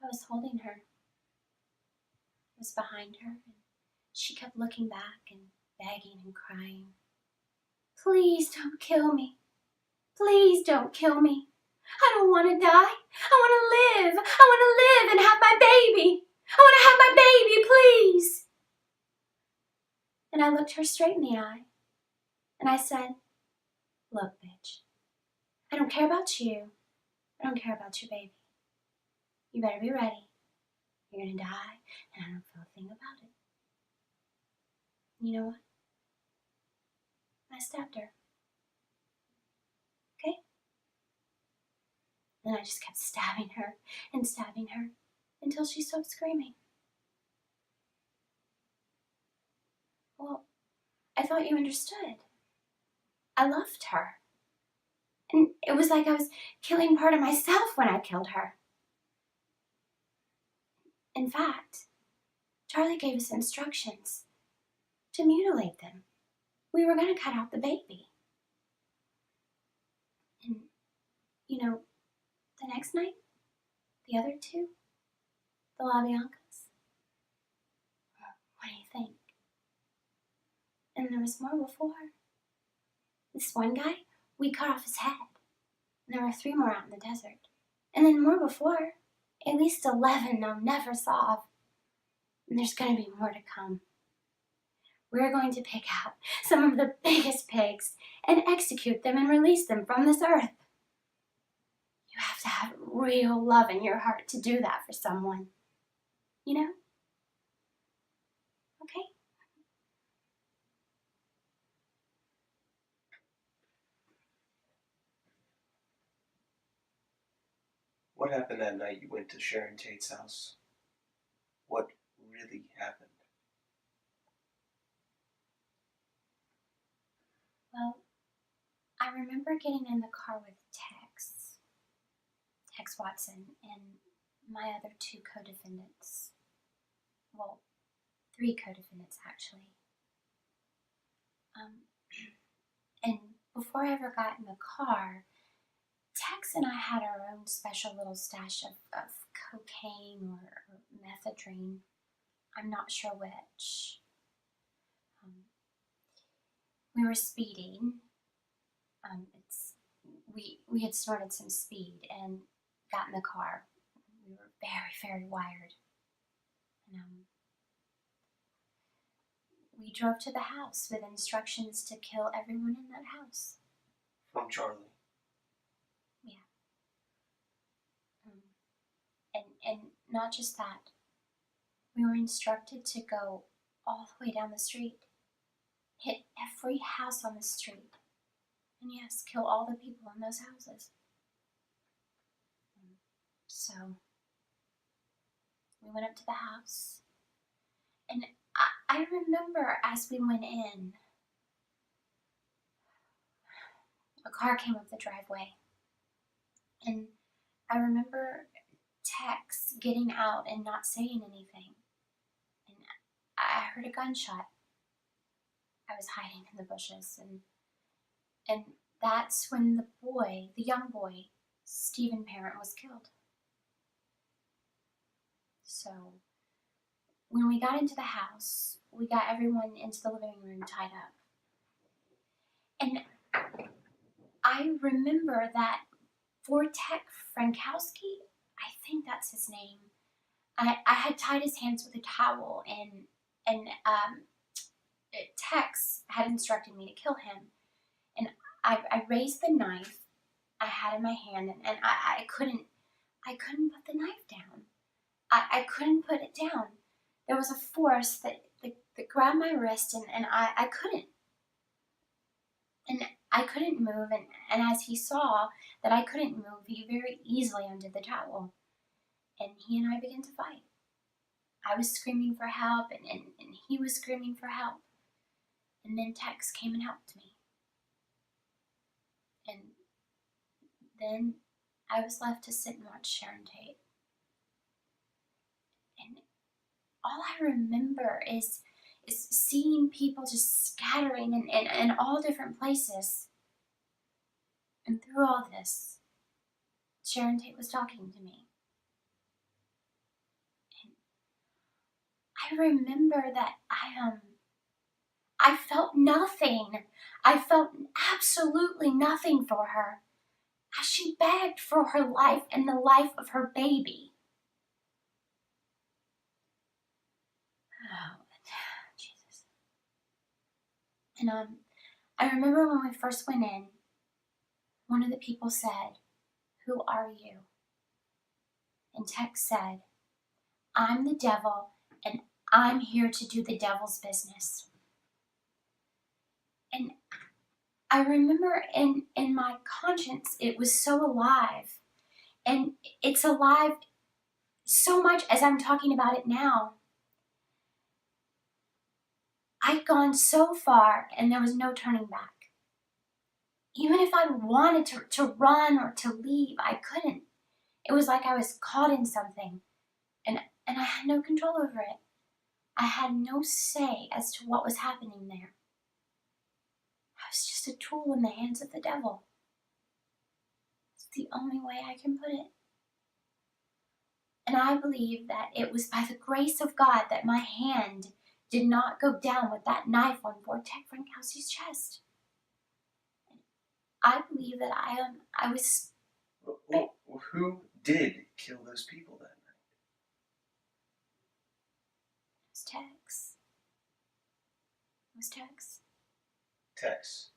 I was holding her. I was behind her, and she kept looking back and begging and crying. Please don't kill me. Please don't kill me. I don't want to die. I want to live. I want to live and have my baby. I want to have my baby, please. And I looked her straight in the eye, and I said, look, bitch, I don't care about you. I don't care about your baby. You better be ready. You're going to die, and I don't feel a thing about it. You know what? I stabbed her. Okay? And I just kept stabbing her until she stopped screaming. Well, I thought you understood. I loved her. And it was like I was killing part of myself when I killed her. In fact, Charlie gave us instructions to mutilate them. We were going to cut out the baby. And, you know, the next night, the other two, the LaBiancas, what do you think? And there was more before. This one guy, we cut off his head. And there were 3 more out in the desert. And then more before. At least 11 they'll never solve. And there's going to be more to come. We're going to pick out some of the biggest pigs and execute them and release them from this earth. You have to have real love in your heart to do that for someone. You know? Okay? What happened that night you went to Sharon Tate's house? What really happened? Well, I remember getting in the car with Tex Watson, and my other 2 co-defendants. Well, 3 co-defendants, actually. And before I ever got in the car, Tex and I had our own special little stash of cocaine or methadone. I'm not sure which. We were speeding. We had snorted some speed and got in the car. We were very, very wired. And we drove to the house with instructions to kill everyone in that house. From Charlie? Yeah. And not just that. We were instructed to go all the way down the street, hit every house on the street, and yes, kill all the people in those houses. So, we went up to the house, and I remember as we went in, a car came up the driveway, and I remember Tex getting out and not saying anything, and I heard a gunshot. I was hiding in the bushes, and that's when the young boy, Stephen Parent, was killed. So, when we got into the house, we got everyone into the living room tied up. And I remember that Vortek Frankowski, I think that's his name, I had tied his hands with a towel, and Tex had instructed me to kill him. And I raised the knife I had in my hand, and I couldn't put the knife down. I couldn't put it down. There was a force that grabbed my wrist, and I couldn't. And I couldn't move, and as he saw that I couldn't move, he very easily undid the towel. And he and I began to fight. I was screaming for help, and he was screaming for help. And then Tex came and helped me. And then I was left to sit and watch Sharon Tate. And all I remember is seeing people just scattering in all different places. And through all this, Sharon Tate was talking to me. I remember that I felt nothing. I felt absolutely nothing for her as she begged for her life and the life of her baby. Oh, Jesus. And I remember when we first went in, one of the people said, "Who are you?" And Tex said, "I'm the devil, and I'm here to do the devil's business." And I remember in my conscience, it was so alive. And it's alive so much as I'm talking about it now. I'd gone so far and there was no turning back. Even if I wanted to run or to leave, I couldn't. It was like I was caught in something and I had no control over it. I had no say as to what was happening there. I was just a tool in the hands of the devil. It's the only way I can put it. And I believe that it was by the grace of God that my hand did not go down with that knife on Vortek Frankowski's chest. I believe that I was. Well, who did kill those people that night? It was Tex. It was Tex. Tex.